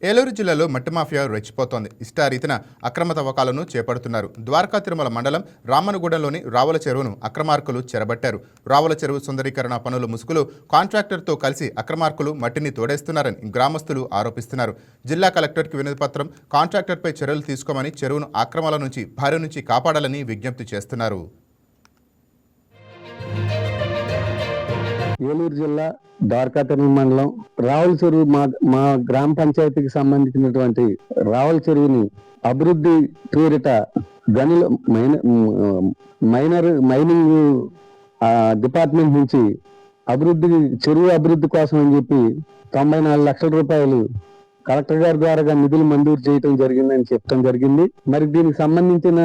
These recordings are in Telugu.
ఏలూరు జిల్లాలో మట్టి మాఫియా రెచ్చిపోతోంది. ఇష్టారీతిన అక్రమ తవ్వకాలను చేపడుతున్నారు. ద్వారకా తిరుమల మండలం రామనగూడెంలోని రావుల చెరువును అక్రమార్కులు చెరబట్టారు. రావుల చెరువు సుందరీకరణ పనుల ముసుగులో కాంట్రాక్టర్తో కలిసి అక్రమార్కులు మట్టిని తోడేస్తున్నారని గ్రామస్తులు ఆరోపిస్తున్నారు. జిల్లా కలెక్టర్కి వినతిపత్రం, కాంట్రాక్టర్పై చర్యలు తీసుకోమని, చెరువును ఆక్రమణల నుంచి భారీ నుంచి కాపాడాలని విజ్ఞప్తి చేస్తున్నారు. ఏలూరు జిల్లా ద్వారకా తిరుమల మండలం రావుల చెరువు మా గ్రామ పంచాయతీకి సంబంధించినటువంటి రావుల చెరువుని అభివృద్ధి పేరిట గనుల మైనింగ్ డిపార్ట్మెంట్ నుంచి చెరువు అభివృద్ధి కోసం అని చెప్పి 94 లక్షల రూపాయలు కలెక్టర్ గారి ద్వారా నిధులు మంజూరు చేయడం జరిగిందని చెప్పడం జరిగింది. మరి దీనికి సంబంధించిన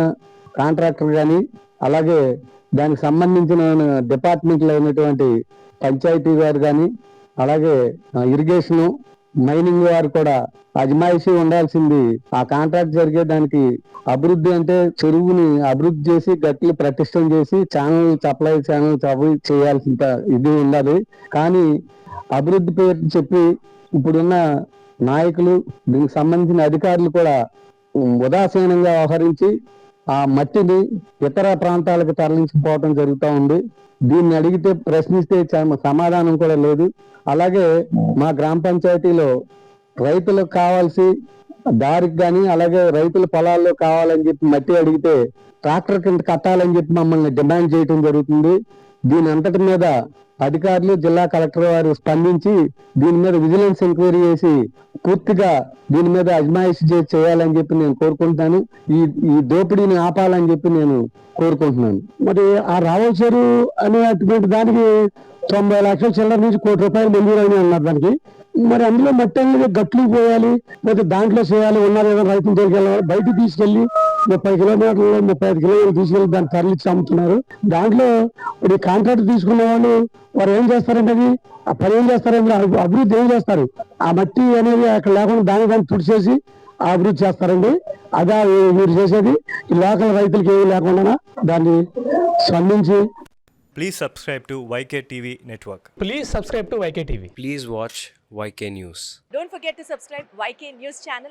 కాంట్రాక్టర్ కానీ, అలాగే దానికి సంబంధించిన డిపార్ట్మెంట్లో అయినటువంటి పంచాయతీ వారు కానీ, అలాగే ఇరిగేషన్, మైనింగ్ వారు కూడా అజమాయిషీ ఉండాల్సింది. ఆ కాంట్రాక్ట్ జరిగే దానికి అభివృద్ధి అంటే చెరువుని అభివృద్ధి చేసి గట్లు ప్రతిష్టం చేసి సప్లై ఛానల్ చేయాల్సిన ఇది ఉండాలి. కానీ అభివృద్ధి పేరు చెప్పి ఇప్పుడున్న నాయకులు, దీనికి సంబంధించిన అధికారులు కూడా ఉదాసీనంగా వ్యవహరించి ఆ మట్టిని ఇతర ప్రాంతాలకు తరలించిపోవడం జరుగుతూ ఉంది. దీన్ని అడిగితే, ప్రశ్నిస్తే సమాధానం కూడా లేదు. అలాగే మా గ్రామ పంచాయతీలో రైతులకు కావాల్సి దారికి కానీ, అలాగే రైతుల పొలాల్లో కావాలని చెప్పి మట్టి అడిగితే ట్రాక్టర్ కింద కట్టాలని చెప్పి మమ్మల్ని డిమాండ్ చేయడం జరుగుతుంది. దీని అంతటి మీద అధికారులు, జిల్లా కలెక్టర్ వారు స్పందించి దీని మీద విజిలెన్స్ ఎంక్వైరీ చేసి పూర్తిగా దీని మీద అజమాయిషీ చేయాలని చెప్పి నేను కోరుకుంటున్నాను. ఈ దోపిడీని ఆపాలని చెప్పి నేను కోరుకుంటున్నాను. మరి ఆ రావుల చెరువు అనేటువంటి దానికి 90 లక్షల చిల్లర నుంచి ₹1 కోటి మంజూరైన అన్నారు. దానికి మరి అందులో మట్టి అనేది గట్లు పోయాలి, లేదా దాంట్లో చేయాలి. ఉన్నారు ఏదో రైతుల దగ్గరికి వెళ్ళాలి, బయటకు తీసుకెళ్లి 30 కిలోమీటర్లు 35 కిలోమీటర్లు తీసుకెళ్లి దాన్ని తరలించి అమ్ముతున్నారు. దాంట్లో ఇప్పుడు కాంట్రాక్ట్ తీసుకున్న వాళ్ళు వారు ఏం చేస్తారంటే, ఆ పని ఏం చేస్తారంటే అభివృద్ధి ఏం చేస్తారు, ఆ మట్టి అనేది అక్కడ లేకుండా దాన్ని తుడిచేసి అభివృద్ధి చేస్తారండి. అదా మీరు చేసేది. ఈ లోకల్ రైతులకి ఏమీ లేకుండా దాన్ని స్పందించి. Please subscribe to YK TV Network. Please subscribe to YK TV. Please watch YK News. Don't forget to subscribe YK News channel